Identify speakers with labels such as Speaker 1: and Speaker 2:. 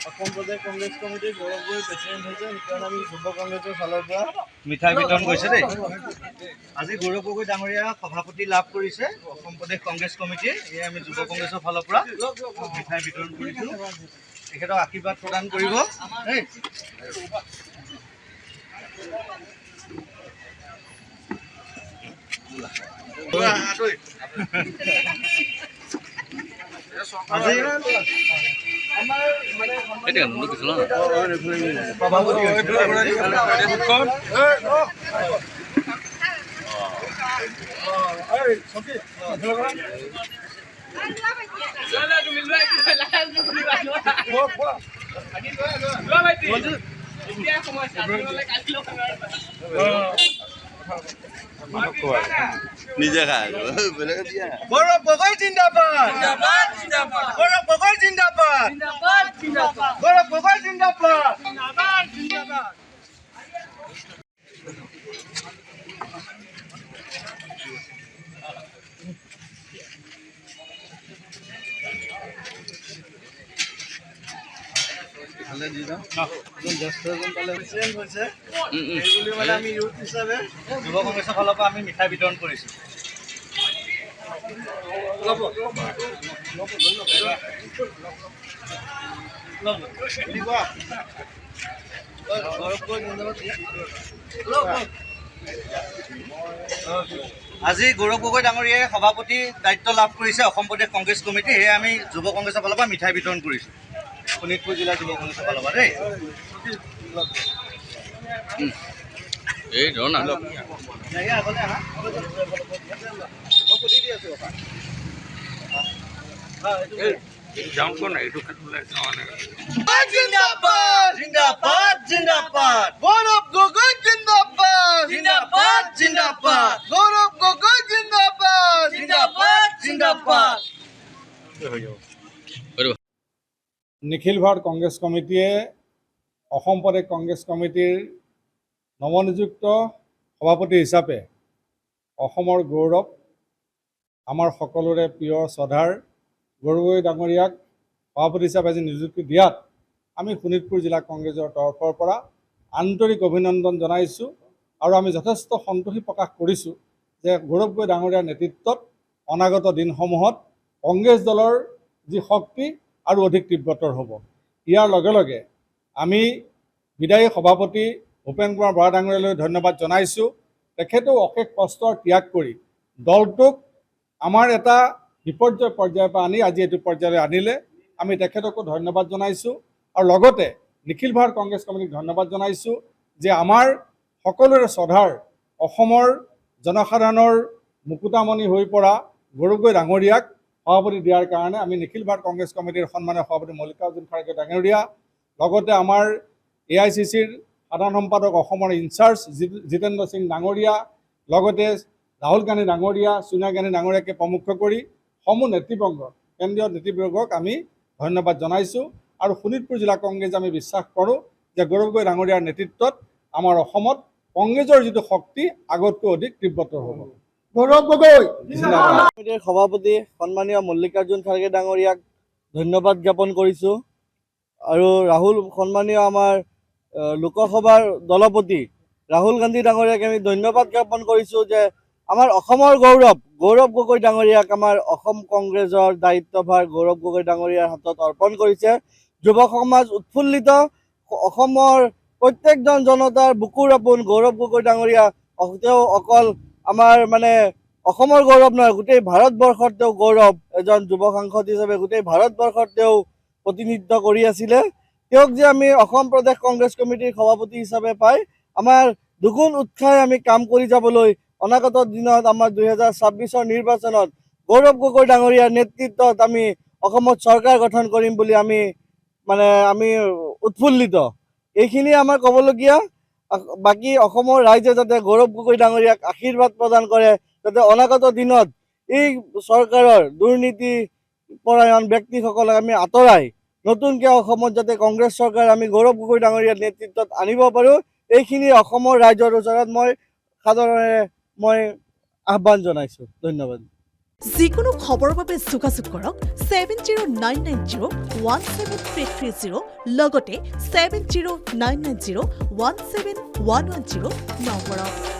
Speaker 1: অসম প্ৰদেশ কংগ্ৰেছ কমিটিৰ গৌৰৱগৈ প্ৰেচিডেণ্ট হৈছে, সেইকাৰণে আমি যুৱ কংগ্ৰেছৰ ফালৰ পৰা
Speaker 2: মিঠাই বিতৰণ কৰিছে দেই। আজি গৌৰৱ গগৈ ডাঙৰীয়া সভাপতি লাভ কৰিছে অসম প্ৰদেশ কংগ্ৰেছ কমিটিয়ে। এয়া আমি যুৱ কংগ্ৰেছৰ ফালৰ পৰা মিঠাই বিতৰণ কৰিছোঁ। তেখেতক আশীৰ্বাদ প্ৰদান কৰিব দেই।
Speaker 3: নিজে খায় বেলেগে দিয়া
Speaker 2: গৌৰৱ গগৈ জিন্দাবাদ, গৌৰৱ গগৈ জিন্দাবাদ, গৌৰৱ গগৈ জিন্দাবাদ।
Speaker 1: প্ৰেচিডেণ্ট হৈছে সেইবুলি মানে আমি ইউথ হিচাপে
Speaker 2: যুৱ কংগ্ৰেছৰ ফালৰ পৰা আমি মিঠাই বিতৰণ কৰিছোঁ। আজি গৌৰৱ গগৈ ডাঙৰীয়াই সভাপতি দায়িত্ব লাভ কৰিছে অসম প্ৰদেশ কংগ্ৰেছ কমিটি। সেয়ে আমি যুৱ কংগ্ৰেছৰ ফালৰ পৰা মিঠাই বিতৰণ কৰিছোঁ শোণিতপুৰ জিলা যুৱ কংগ্ৰেছৰ ফালৰ পৰা দেই।
Speaker 3: এই ধৰ না
Speaker 2: জিন্দাবাদ জিন্দাবাদ জিন্দাবাদ, গৌৰৱ গগৈ জিন্দাবাদ, জিন্দাবাদ জিন্দাবাদ, গৌৰৱ গগৈ জিন্দাবাদ, জিন্দাবাদ জিন্দাবাদ।
Speaker 4: নিখিল ভাৰত কংগ্ৰেছ কমিটিয়ে অসম প্ৰদেশ কংগ্ৰেছ কমিটিৰ নৱনিযুক্ত সভাপতি হিচাপে অসমৰ গৌৰৱ, আমাৰ সকলোৰে প্ৰিয় শ্ৰদ্ধাৰ গৌৰৱ গগৈ ডাঙৰীয়াক সভাপতি হিচাপে আজি নিযুক্তি দিয়াত আমি শোণিতপুৰ জিলা কংগ্ৰেছৰ তৰফৰ পৰা আন্তৰিক অভিনন্দন জনাইছোঁ আৰু আমি যথেষ্ট সন্তোষী প্ৰকাশ কৰিছোঁ যে গৌৰৱ গগৈ ডাঙৰীয়াৰ নেতৃত্বত অনাগত দিনসমূহত কংগ্ৰেছ দলৰ যি শক্তি আৰু অধিক তীব্ৰতৰ হ'ব। ইয়াৰ লগে লগে আমি বিদায়ী সভাপতি ভূপেন কুমাৰ বৰা ডাঙৰীয়ালৈ ধন্যবাদ জনাইছোঁ। তেখেতেও অশেষ কষ্ট ত্যাগ কৰি দলটোক আমাৰ এটা বিপৰ্যয় পৰ্যায়ৰ পৰা আনি আজি এইটো পৰ্যায়লৈ আনিলে। আমি তেখেতকো ধন্যবাদ জনাইছোঁ আৰু লগতে নিখিল ভাৰত কংগ্ৰেছ কমিটিক ধন্যবাদ জনাইছোঁ যে আমাৰ সকলোৰে শ্ৰদ্ধাৰ অসমৰ জনসাধাৰণৰ মুকুতামণি হৈ পৰা গৌৰৱ গগৈ ডাঙৰীয়াক সভাপতি দিয়াৰ কাৰণে আমি নিখিল ভাৰত কংগ্ৰেছ কমিটিৰ সন্মানীয় সভাপতি মল্লিকাৰ্জুন খাৰ্গে ডাঙৰীয়া, লগতে আমাৰ AICCৰ সাধাৰণ সম্পাদক অসমৰ ইনচাৰ্জ জিতেন্দ্ৰ সিং ডাঙৰীয়া, লগতে ৰাহুল গান্ধী ডাঙৰীয়া, সোনিয়া গান্ধী ডাঙৰীয়াকে প্ৰমুখ কৰি সমূহ নেতৃবৰ্গ কেন্দ্ৰীয় নেতৃবৰ্গক আমি ধন্যবাদ জনাইছোঁ আৰু শোণিতপুৰ জিলা কংগ্ৰেছ আমি বিশ্বাস কৰোঁ যে গৌৰৱ গগৈ ডাঙৰীয়াৰ নেতৃত্বত আমাৰ অসমত কংগ্ৰেছৰ যিটো শক্তি আগতকৈ অধিক তীব্ৰতৰ হ'ব। গৌৰৱ গগৈ
Speaker 1: কমিটিৰ সভাপতি সন্মানীয় মল্লিকাৰ্জুন খাৰ্গে ডাঙৰীয়াক ধন্যবাদ জ্ঞাপন কৰিছোঁ আৰু সন্মানীয় আমাৰ লোকসভাৰ দলপতি ৰাহুল গান্ধী ডাঙৰীয়াক আমি ধন্যবাদ জ্ঞাপন কৰিছোঁ যে আমাৰ অসমৰ গৌৰৱ গগৈ ডাঙৰীয়াক আমাৰ অসম কংগ্ৰেছৰ দায়িত্বভাৰ গৌৰৱ গগৈ ডাঙৰীয়াৰ হাতত অৰ্পণ কৰিছে। যুৱ সমাজ উৎফুল্লিত, অসমৰ প্ৰত্যেকজন জনতাৰ বুকুৰ আপোন গৌৰৱ গগৈ ডাঙৰীয়া। তেওঁ অকল আমাৰ মানে অসমৰ গৌৰৱ নহয়, গোটেই ভাৰতবৰ্ষৰ তেওঁ গৌৰৱ। এজন যুৱ সাংসদ হিচাপে গোটেই ভাৰতবৰ্ষত তেওঁ প্ৰতিনিধিত্ব কৰি আছিলে। তেওঁক যে আমি অসম প্ৰদেশ কংগ্ৰেছ কমিটিৰ সভাপতি হিচাপে পাই আমাৰ দুগুণ উৎসাহে আমি কাম কৰি যাবলৈ অনাগত দিনত আমাৰ 2026 নিৰ্বাচনত গৌৰৱ গগৈ ডাঙৰীয়াৰ নেতৃত্বত আমি অসমত চৰকাৰ গঠন কৰিম বুলি আমি উৎফুল্লিত। এইখিনি আমাৰ ক'বলগীয়া। বাকী অসমৰ ৰাইজে যাতে গৌৰৱ গগৈ ডাঙৰীয়াক আশীৰ্বাদ প্ৰদান কৰে, যাতে অনাগত দিনত এই চৰকাৰৰ দুৰ্নীতি পৰায়ণ ব্যক্তিসকলক আমি আঁতৰাই নতুনকৈ অসমত যাতে কংগ্ৰেছ চৰকাৰ আমি গৌৰৱ গগৈ ডাঙৰীয়াৰ নেতৃত্বত আনিব পাৰোঁ, এইখিনি অসমৰ ৰাইজৰ ওচৰত মই সাদৰেৰে আহ্বান জনাইছোঁ। ধন্যবাদ।
Speaker 5: যিকোনো খবৰৰ বাবে যোগাযোগ কৰক 7099017330 লগতে 7099017110 নম্বৰত।